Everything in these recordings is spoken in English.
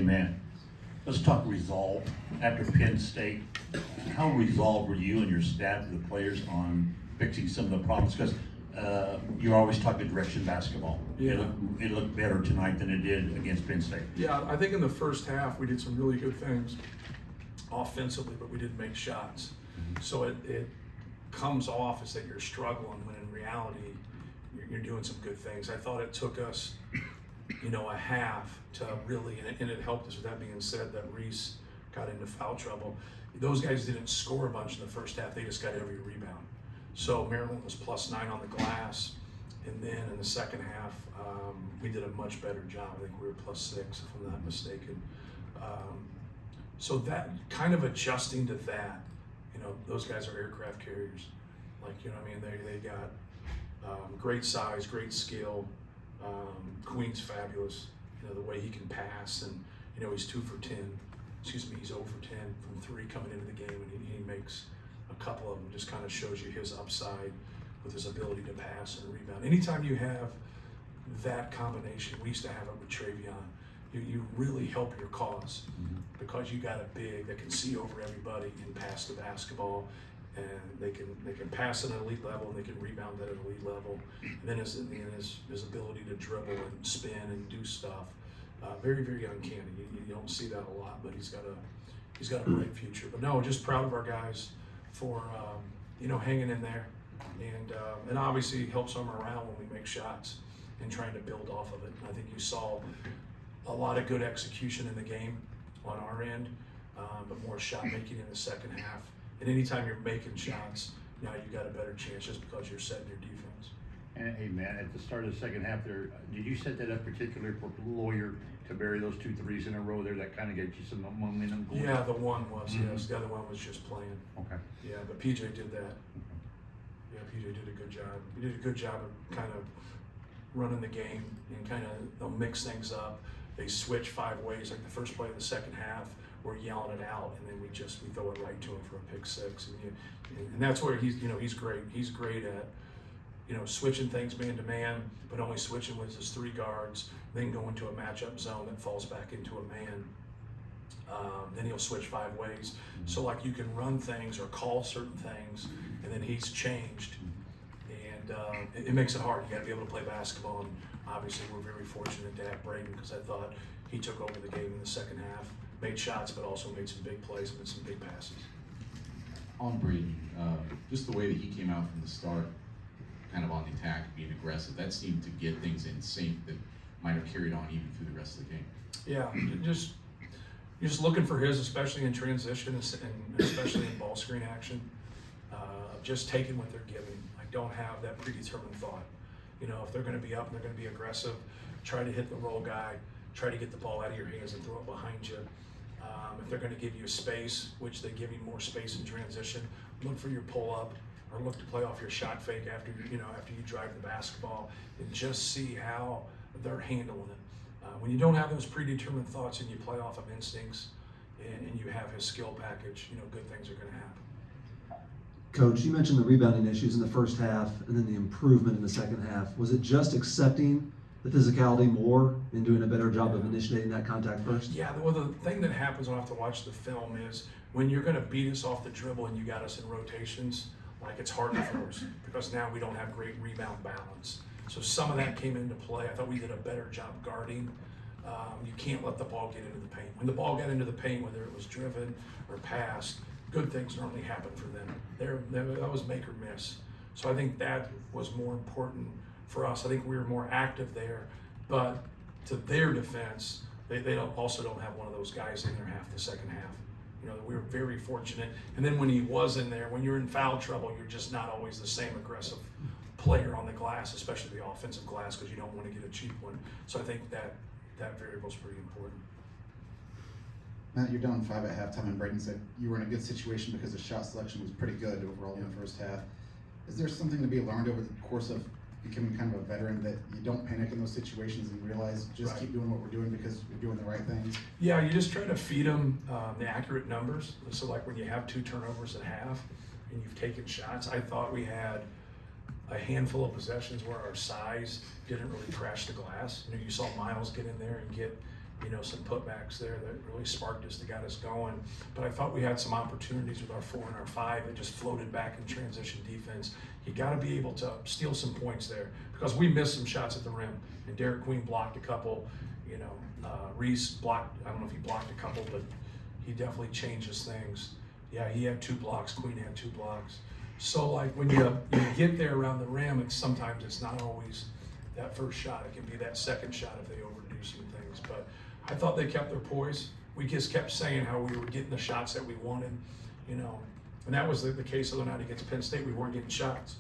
Amen. Let's talk resolve. After Penn State, how resolved were you and your staff, the players, on fixing some of the problems? Because you're always talking direction basketball. Yeah. It looked better tonight than it did against Penn State. Yeah, I think in the first half we did some really good things offensively, but we didn't make shots. So it comes off as that you're struggling when in reality you're doing some good things. I thought it took us, a half to really, and it helped us. With that being said, that Reese got into foul trouble. Those guys didn't score a bunch in the first half. They just got every rebound. So Maryland was +9 on the glass, and then in the second half we did a much better job. I think we were +6 if I'm not mistaken. So that kind of adjusting to that, those guys are aircraft carriers. They got great size, great skill. Queen's fabulous. The way he can pass, and he's 2 for 10. He's 0 for 10 from 3 coming into the game, and he makes a couple of them. Just kind of shows you his upside with his ability to pass and rebound. Anytime you have that combination, we used to have it with Travion. You really help your cause because you got a big that can see over everybody and pass the basketball, and they can pass at an elite level and they can rebound at an elite level. And then his ability to dribble and spin and do stuff, very, very uncanny. You don't see that a lot, but he's got a bright future. But no, just proud of our guys for hanging in there, and obviously helps our morale when we make shots and trying to build off of it. And I think you saw a lot of good execution in the game on our end, but more shot making in the second half. And anytime you're making shots, now you got a better chance just because you're setting your defense. And hey man, at the start of the second half there, did you set that up particularly for Lawyer to bury those 2 threes in a row there that kind of gave you some momentum going? Yeah, the one was, yes. The other one was just playing. Okay. Yeah, but PJ did that. Yeah, PJ did a good job. He did a good job of kind of running the game and kind of they'll mix things up. They switch 5 ways, like the first play of the second half, we're yelling it out, and then we throw it right to him for a pick 6, and that's where he's great. He's great at switching things man to man, but only switching with his 3 guards, then go into a matchup zone that falls back into a man. Then he'll switch 5 ways, so like you can run things or call certain things, and then he's changed, and it makes it hard. You got to be able to play basketball, and obviously we're very fortunate to have Braden because I thought he took over the game in the second half. Made shots, but also made some big plays and some big passes. On Braden, just the way that he came out from the start, kind of on the attack, being aggressive, that seemed to get things in sync that might have carried on even through the rest of the game. Yeah, just looking for his, especially in transition and especially in ball screen action. Just taking what they're giving. I don't have that predetermined thought. If they're going to be up and they're going to be aggressive, try to hit the roll guy, try to get the ball out of your hands and throw it behind you. If they're going to give you space, which they give you more space in transition, look for your pull up or look to play off your shot fake after you drive the basketball, and just see how they're handling it. When you don't have those predetermined thoughts and you play off of instincts and you have his skill package, good things are going to happen. Coach, you mentioned the rebounding issues in the first half and then the improvement in the second half. Was it just accepting the physicality more and doing a better job of initiating that contact first? Yeah, well, the thing that happens when I have to watch the film is when you're going to beat us off the dribble and you got us in rotations, it's harder for us because now we don't have great rebound balance. So some of that came into play. I thought we did a better job guarding. You can't let the ball get into the paint. When the ball got into the paint, whether it was driven or passed, good things normally happen for them. That was make or miss. So I think that was more important for us. I think we were more active there, but to their defense, they also don't have one of those guys in there half the second half. We were very fortunate. And then when he was in there, when you're in foul trouble, you're just not always the same aggressive player on the glass, especially the offensive glass, because you don't want to get a cheap one. So I think that variable is pretty important. Matt, you're down 5 at halftime, and Braden said you were in a good situation because the shot selection was pretty good overall in the first half. Is there something to be learned over the course of becoming kind of a veteran that you don't panic in those situations and realize just keep doing what we're doing because we're doing the right things? Yeah, you just try to feed them the accurate numbers. So like when you have 2 turnovers at half and you've taken shots, I thought we had a handful of possessions where our size didn't really crash the glass. You saw Miles get in there and some putbacks there that really sparked us to got us going. But I thought we had some opportunities with our 4 and our 5 that just floated back in transition defense. You got to be able to steal some points there because we missed some shots at the rim. And Derek Queen blocked a couple. Reese blocked, I don't know if he blocked a couple, but he definitely changes things. Yeah, he had 2 blocks, Queen had 2 blocks. So like when you get there around the rim, sometimes it's not always that first shot. It can be that second shot if they overdo some things. But I thought they kept their poise. We just kept saying how we were getting the shots that we wanted, and that was the case the other night against Penn State. We weren't getting shots.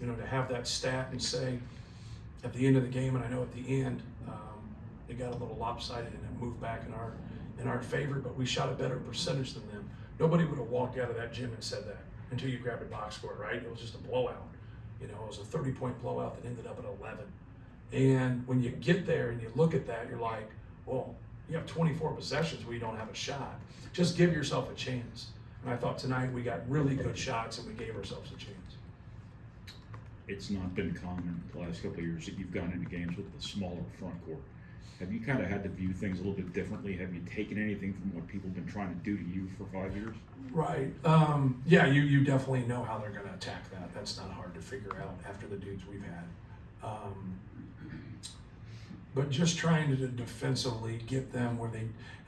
To have that stat and say at the end of the game, and I know at the end, it got a little lopsided and it moved back in our favor, but we shot a better percentage than them. Nobody would have walked out of that gym and said that until you grabbed a box score, right? It was just a blowout. It was a 30-point blowout that ended up at 11. And when you get there and you look at that, you're like, well, you have 24 possessions where you don't have a shot. Just give yourself a chance. And I thought tonight we got really good shots and we gave ourselves a chance. It's not been common the last couple of years that you've gone into games with the smaller front court. Have you kind of had to view things a little bit differently? Have you taken anything from what people have been trying to do to you for 5 years? Right. Yeah, you definitely know how they're going to attack that. That's not hard to figure out after the dudes we've had. But just trying to defensively get them where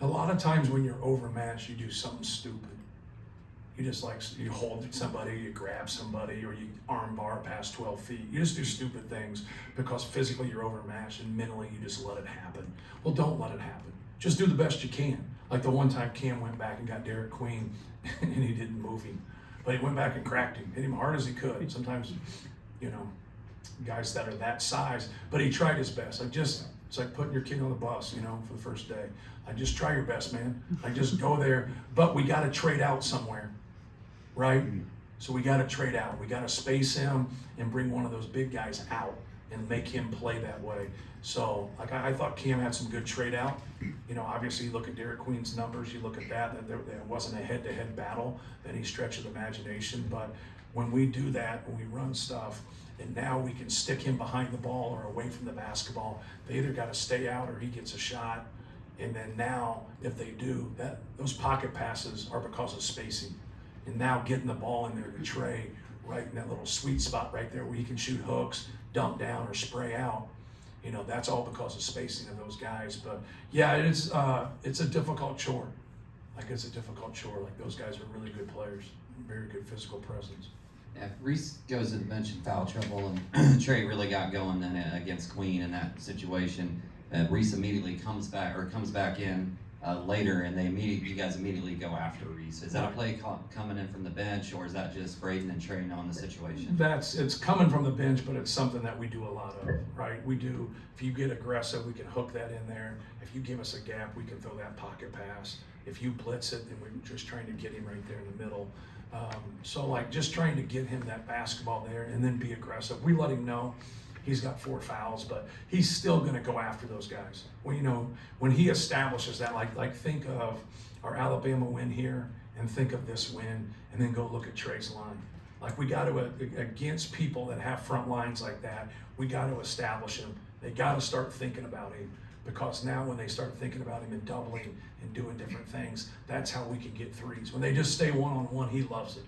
a lot of times when you're overmatched, you do something stupid. You just you hold somebody, you grab somebody, or you arm bar past 12 feet. You just do stupid things because physically you're overmatched and mentally you just let it happen. Well, don't let it happen. Just do the best you can. Like the one time Cam went back and got Derek Queen and he didn't move him. But he went back and cracked him, hit him hard as he could. Sometimes, guys that are that size, but he tried his best. It's like putting your kid on the bus, for the first day. Just try your best, man. Just go there, but we got to trade out somewhere. Right? So we got to trade out. We got to space him and bring one of those big guys out and make him play that way. So I thought Cam had some good trade out. Obviously you look at Derek Queen's numbers, you look at that there wasn't a head-to-head battle, any stretch of the imagination. But when we do that, when we run stuff, and now we can stick him behind the ball or away from the basketball, they either got to stay out or he gets a shot. And then now, if they do, those pocket passes are because of spacing. And now getting the ball in there to Trey, right in that little sweet spot right there where he can shoot hooks, dump down, or spray out. That's all because of spacing of those guys. But yeah, it's a difficult chore. It's a difficult chore. Those guys are really good players, very good physical presence. Yeah, if Reese goes to the bench in foul trouble and Trey really got going then against Queen in that situation, Reese immediately comes back in later, and you guys immediately go after Reese. Is that a play coming in from the bench, or is that just Braden and Trey knowing the situation? It's coming from the bench, but it's something that we do a lot of, right? We do. If you get aggressive, we can hook that in there. If you give us a gap, we can throw that pocket pass. If you blitz it, then we're just trying to get him right there in the middle. So just trying to get him that basketball there and then be aggressive. We let him know he's got 4 fouls, but he's still going to go after those guys. Well, when he establishes that, think of our Alabama win here and think of this win, and then go look at Trey's line. We got to, against people that have front lines like that, we got to establish him. They got to start thinking about him, because now when they start thinking about him and doubling and doing different things, that's how we can get threes. When they just stay one-on-one, he loves it,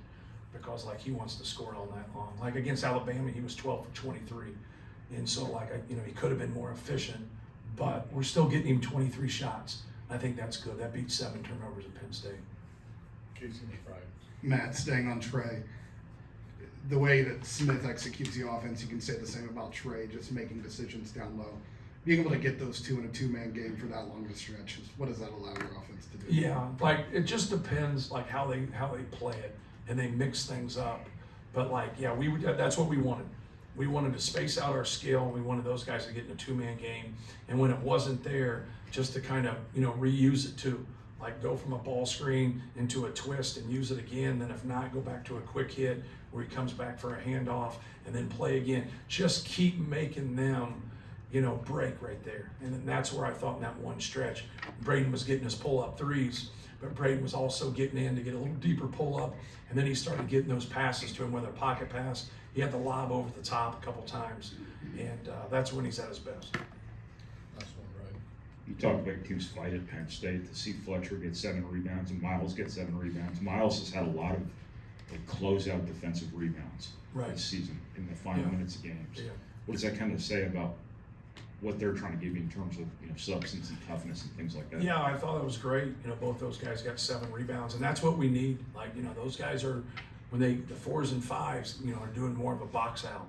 because he wants to score all night long. Against Alabama, he was 12 for 23. And so he could have been more efficient, but we're still getting him 23 shots. I think that's good. That beats 7 turnovers at Penn State. Casey McBride. Matt, staying on Trey, the way that Smith executes the offense, you can say the same about Trey, just making decisions down low. Being able to get those 2 in a 2-man game for that long of a stretch, what does that allow your offense to do? Yeah, it just depends how they play it, and they mix things up. But that's what we wanted. We wanted to space out our skill. We wanted those guys to get in a 2-man game, and when it wasn't there, just to kind of reuse it too. Go from a ball screen into a twist and use it again. Then if not, go back to a quick hit where he comes back for a handoff and then play again. Just keep making them, break right there. And then that's where I thought in that one stretch, Braden was getting his pull-up threes, but Braden was also getting in to get a little deeper pull-up. And then he started getting those passes to him, whether pocket pass. He had the lob over the top a couple times, and that's when he's at his best. Last one, right? You talk about teams fight at Penn State, to see Fletcher get 7 rebounds and Miles get 7 rebounds. Miles has had a lot of like closeout defensive rebounds Right. this season in the final Yeah. minutes of games. Yeah. What does that kind of say about what they're trying to give you in terms of, you know, substance and toughness and things like that? Yeah, I thought it was great. You know, both those guys got 7 rebounds, and that's what we need. Like, you know, those guys are, when the 4s and 5s, you know, are doing more of a box out.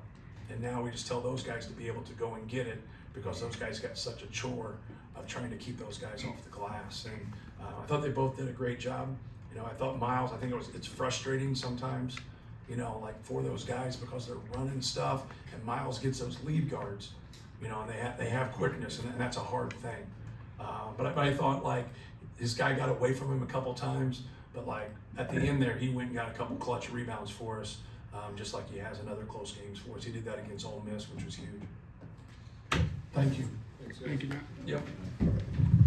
And now we just tell those guys to be able to go and get it, because those guys got such a chore of trying to keep those guys off the glass. And I thought they both did a great job. You know, I thought Miles, I think it's frustrating sometimes, you know, like for those guys, because they're running stuff, and Miles gets those lead guards, you know, and they have quickness, and that's a hard thing. But I thought, like, his guy got away from him a couple times, but like at the end there, he went and got a couple clutch rebounds for us, just like he has in other close games for us. He did that against Ole Miss, which was huge. Thank you. Thank you, Matt. Yep.